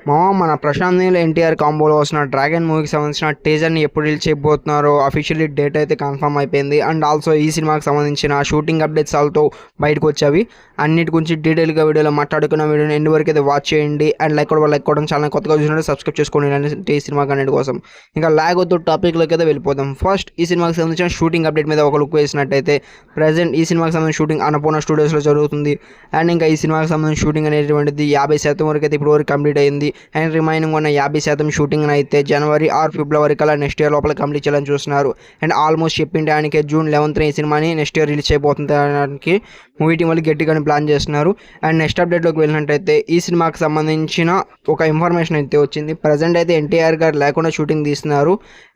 మన ప్రశాంత్ నీల్ ఎన్టీఆర్ కాంబోలో వస్తున్న డ్రాగన్ మూవీకి సంబంధించిన టీజర్ని ఎప్పుడు రిలీజ్ చేయబోతున్నారో అఫీషియల్లీ డేట్ అయితే కన్ఫర్మ్ అయిపోయింది. అండ్ ఆల్సో ఈ సినిమాకి సంబంధించిన షూటింగ్ అప్డేట్స్ ఆల్తో బయటకు వచ్చావి. అన్నిటి గురించి డీటెయిల్గా వీడియోలో మాట్లాడుకున్న వీడియోని ఎండ్ వరకు అయితే వాచ్ చేయండి. అండ్ లైక్ కూడా ఛానల్ కొత్తగా చూసినట్టు సబ్స్క్రైబ్ చేసుకోండి ఈ సినిమాకి అన్నిటి కోసం. ఇంకా లాగ్ వద్దు, టాపిక్లోకి అయితే వెళ్ళిపోదాం. ఫస్ట్ ఈ సినిమాకి సంబంధించిన షూటింగ్ అప్డేట్ మీద ఒక లుక్ వేసినట్టయితే ప్రజెంట్ ఈ సినిమాకి సంబంధించిన షూటింగ్ అన్నపూర్ణ స్టూడియోస్లో జరుగుతుంది. అండ్ ఇంకా ఈ సినిమాకి సంబంధించిన షూటింగ్ అనేటువంటిది 50% వరకు అయితే ఇప్పుడు వరకు కంప్లీట్ అయింది. అండ్ రిమైనింగ్ ఉన్న 50% షూటింగ్ అయితే జనవరి ఆర్ ఫిబ్రవరి కల్లా నెక్స్ట్ ఇయర్ లోపల కంప్లీట్ చేయాలని చూస్తున్నారు. అండ్ ఆల్మోస్ట్ చెప్పిన టైంకి జూన్ 11th ఈ సినిమాని నెక్స్ట్ ఇయర్ రిలీజ్ అయిపోతుంది అనడానికి మూవీ టీం వాళ్ళు గట్టిగానే ప్లాన్ చేస్తున్నారు. అండ్ నెక్స్ట్ అప్డేట్లోకి వెళ్ళినట్టయితే ఈ సినిమాకి సంబంధించిన ఒక ఇన్ఫర్మేషన్ అయితే వచ్చింది. ప్రజెంట్ అయితే ఎన్టీఆర్ గారు లేకుండా షూటింగ్ తీస్తున్నారు.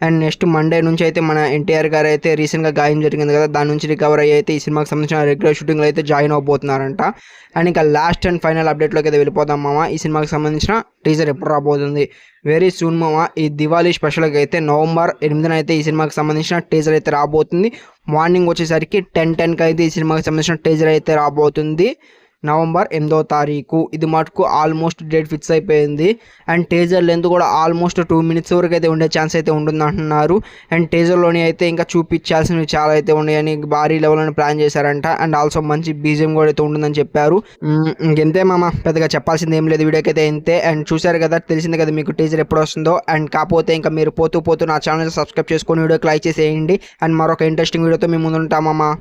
అండ్ నెక్స్ట్ మండే నుంచి అయితే మన ఎన్టీఆర్ గారు అయితే రీసెంట్గా గాయం జరిగింది కదా, దాని నుంచి రికవర్ అయ్యి అయితే ఈ సినిమాకి సంబంధించిన రెగ్యులర్ షూటింగ్లో అయితే జాయిన్ అవబోతున్నారంట. అండ్ ఇంకా లాస్ట్ అండ్ ఫైనల్ అప్డేట్లోకి అయితే వెళ్ళిపోతాం ఈ సినిమాకి సంబంధించిన టీజర్ ఎప్పుడు రాబోతుంది వెరీ సూన్ ఈ దివాళీ స్పెషల్గా అయితే నవంబర్ 8న అయితే ఈ సినిమాకి సంబంధించిన టీజర్ అయితే రాబోతుంది. మార్నింగ్ వచ్చేసరికి 10:10కి అయితే ఈ సినిమాకి సంబంధించిన టీజర్ అయితే రాబోతుంది నవంబర్ 8వ తారీఖు. ఇది మటుకు ఆల్మోస్ట్ డేట్ ఫిక్స్ అయిపోయింది. అండ్ టీజర్ లెంత్ కూడా ఆల్మోస్ట్ 2 minutes వరకు అయితే ఉండే ఛాన్స్ అయితే ఉంటుంది అంటున్నారు. అండ్ టీజర్లోని అయితే ఇంకా చూపించాల్సినవి చాలా అయితే ఉన్నాయని భారీ లెవెల్ని ప్లాన్ చేశారంట. అండ్ ఆల్సో మంచి బీజియం కూడా అయితే ఉంటుందని చెప్పారు. ఇంకెంతే పెద్దగా చెప్పాల్సింది ఏం లేదు, వీడియోకి అయితే ఇంతే. అండ్ చూశారు కదా, తెలిసింది కదా మీకు టీజర్ ఎప్పుడు వస్తుందో. అండ్ కాకపోతే ఇంకా మీరు పోతూ నా ఛానల్ సబ్స్క్రైబ్ చేసుకొని వీడియోకి లైక్ చేసేయండి. అండ్ మరొక ఇంట్రెస్టింగ్ వీడియోతో మేము ముందు ఉంటామమ్మా.